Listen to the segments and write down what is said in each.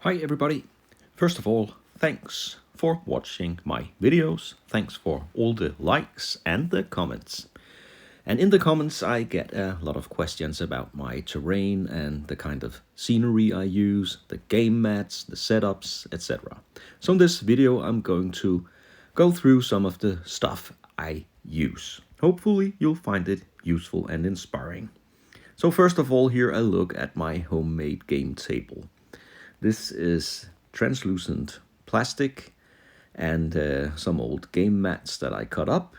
Hi everybody! First of all, thanks for watching my videos. Thanks for all the likes and the comments. And in the comments I get a lot of questions about my terrain and the kind of scenery I use, the game mats, the setups, etc. So in this video I'm going to go through some of the stuff I use. Hopefully you'll find it useful and inspiring. So first of all, here I look at my homemade game table. This is translucent plastic and some old game mats that I cut up.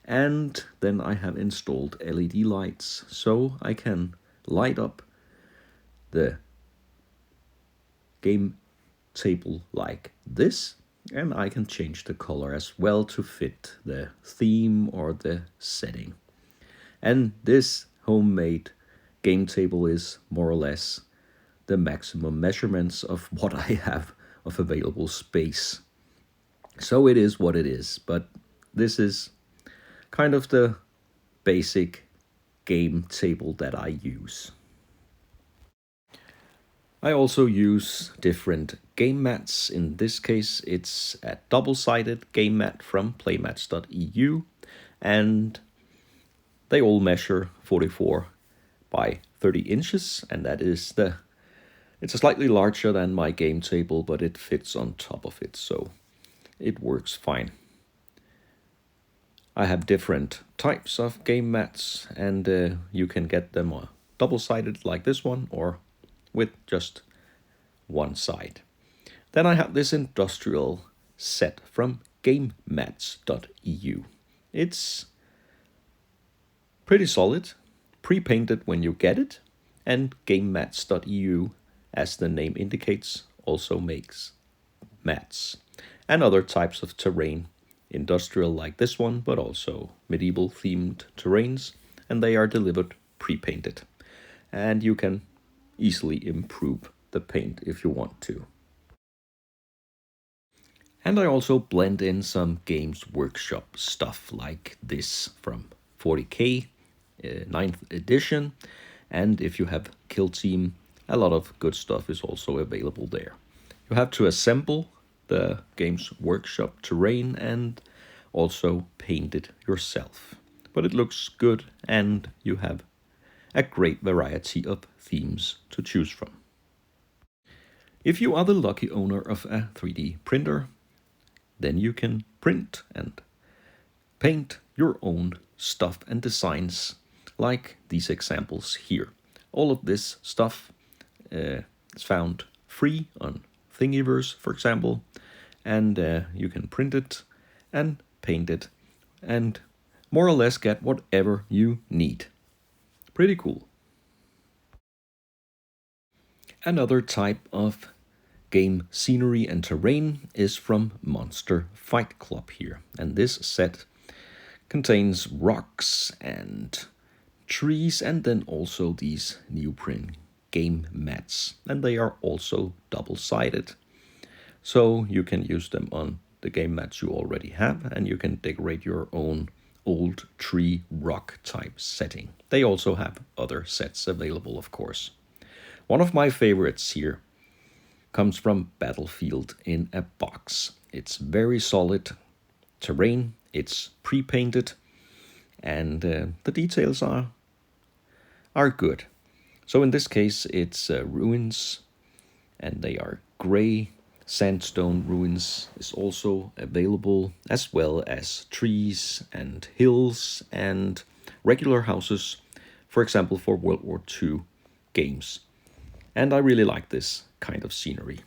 And then I have installed LED lights so I can light up the game table like this. And I can change the color as well to fit the theme or the setting. And this homemade game table is more or less the maximum measurements of what I have of available space. So it is what it is, but this is kind of the basic game table that I use. I also use different game mats. In this case, it's a double-sided game mat from Playmats.eu, and they all measure 44 by 30 inches, and that is it's slightly larger than my game table, but it fits on top of it, so it works fine. I have different types of game mats, and you can get them double-sided like this one, or with just one side. Then I have this industrial set from Gamemats.eu. It's pretty solid, pre-painted when you get it, and Gamemats.eu, as the name indicates, also makes mats and other types of terrain, industrial like this one, but also medieval themed terrains, and they are delivered pre-painted. And you can easily improve the paint if you want to. And I also blend in some Games Workshop stuff like this from 40K, 9th edition, and if you have Kill Team, a lot of good stuff is also available there. You have to assemble the Games Workshop terrain and also paint it yourself. But it looks good and you have a great variety of themes to choose from. If you are the lucky owner of a 3D printer, then you can print and paint your own stuff and designs like these examples here. All of this stuff is found free on Thingiverse, for example, and you can print it and paint it and more or less get whatever you need. Pretty cool. Another type of game scenery and terrain is from Monster Fight Club here, and this set contains rocks and trees and then also these neoprene game mats, and they are also double-sided. So you can use them on the game mats you already have, and you can decorate your own old tree rock type setting. They also have other sets available, of course. One of my favorites here comes from Battlefield in a Box. It's very solid terrain, it's pre-painted, and the details are good. So in this case it's ruins, and they are gray. Sandstone ruins is also available, as well as trees and hills and regular houses, for example for World War II games. And I really like this kind of scenery.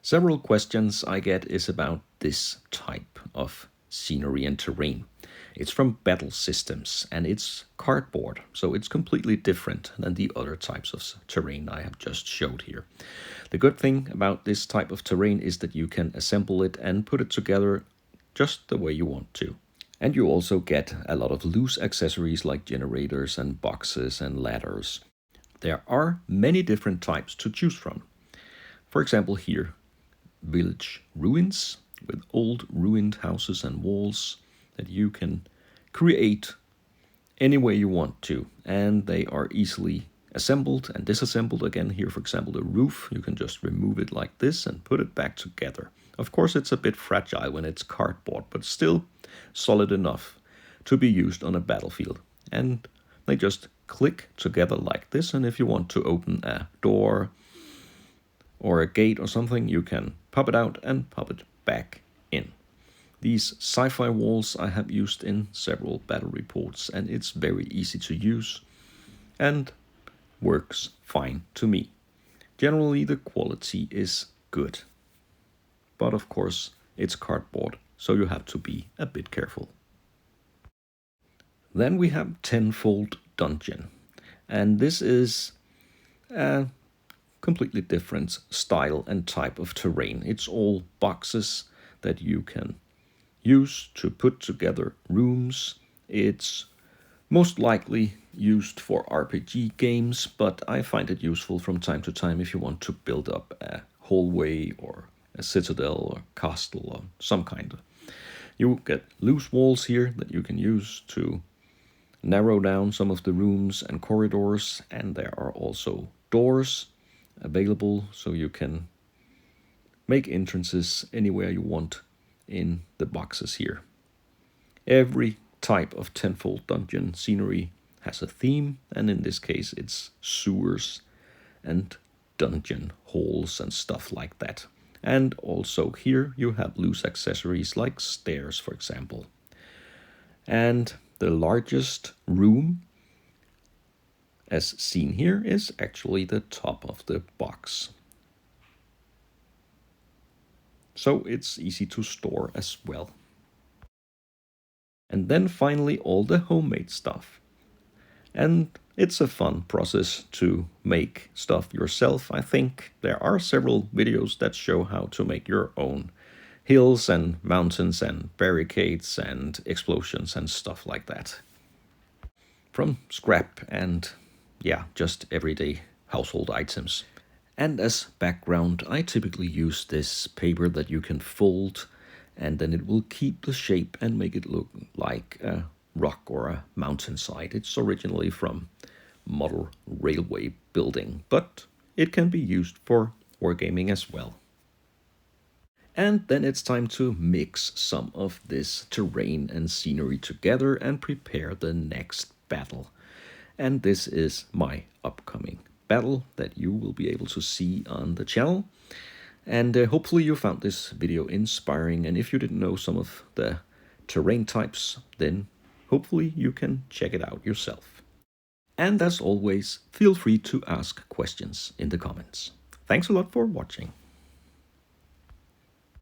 Several questions I get is about this type of scenery and terrain. It's from Battle Systems and it's cardboard, so it's completely different than the other types of terrain I have just showed here. The good thing about this type of terrain is that you can assemble it and put it together just the way you want to. And you also get a lot of loose accessories like generators and boxes and ladders. There are many different types to choose from. For example here, village ruins with old ruined houses and walls that you can create any way you want to, and they are easily assembled and disassembled again. Here, for example, the roof, you can just remove it like this and put it back together. Of course, it's a bit fragile when it's cardboard, but still solid enough to be used on a battlefield. And they just click together like this, and if you want to open a door or a gate or something, you can pop it out and pop it back in. These sci-fi walls I have used in several battle reports, and it's very easy to use and works fine to me. Generally, the quality is good. But of course, it's cardboard, so you have to be a bit careful. Then we have Tenfold Dungeon, and this is a completely different style and type of terrain. It's all boxes that you can use to put together rooms. It's most likely used for RPG games, but I find it useful from time to time if you want to build up a hallway or a citadel or castle or some kind. You get loose walls here that you can use to narrow down some of the rooms and corridors, and there are also doors available so you can make entrances anywhere you want in the boxes here. Every type of Tenfold Dungeon scenery has a theme, and in this case it's sewers and dungeon halls and stuff like that. And also here you have loose accessories like stairs, for example. And the largest room, as seen here, is actually the top of the box. So it's easy to store as well. And then finally all the homemade stuff. And it's a fun process to make stuff yourself. I think there are several videos that show how to make your own hills and mountains and barricades and explosions and stuff like that. From scrap and just everyday household items. And as background, I typically use this paper that you can fold, and then it will keep the shape and make it look like a rock or a mountainside. It's originally from model railway building, but it can be used for wargaming as well. And then it's time to mix some of this terrain and scenery together and prepare the next battle. And this is my upcoming battle that you will be able to see on the channel. And hopefully you found this video inspiring, and if you didn't know some of the terrain types, then hopefully you can check it out yourself. And as always, feel free to ask questions in the comments. Thanks a lot for watching.